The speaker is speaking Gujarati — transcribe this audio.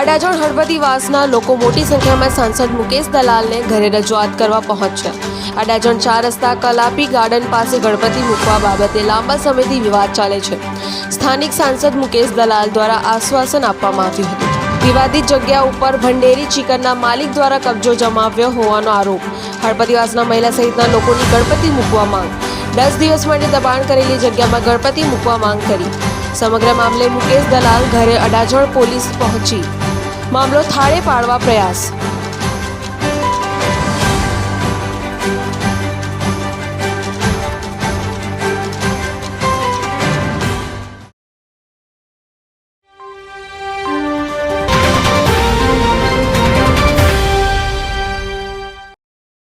અડાજણ હળપતિવાસના લોકો મોટી સંખ્યામાં સાંસદ મુકેશ દલાલને ઘરે રજૂઆત કરવા પહોંચ્યા। અડાજણ 4 રસ્તા કલાપી ગાર્ડન પાસે ગણપતિ મૂકવા બાબતે લાંબા સમયથી વિવાદ ચાલે છે। સ્થાનિક સાંસદ મુકેશ દલાલ દ્વારા આશ્વાસન આપવામાં આવ્યું હતું। વિવાદિત જગ્યા ઉપર ભંડેરી ચિકનના માલિક દ્વારા કબજો જમાવ્યો હોવાનો આરોપ। હળપતિવાસના મહિલા સહિતના લોકોની ગણપતિ મૂકવા માંગ। 10 દિવસ માટે દબાણ કરેલી જગ્યામાં ગણપતિ મૂકવા માંગ કરી। સમગ્ર મામલે મુકેશ દલાલ ઘરે અડાજણ પોલીસ પહોંચી મામલો થાળે પાડવા પ્રયાસ।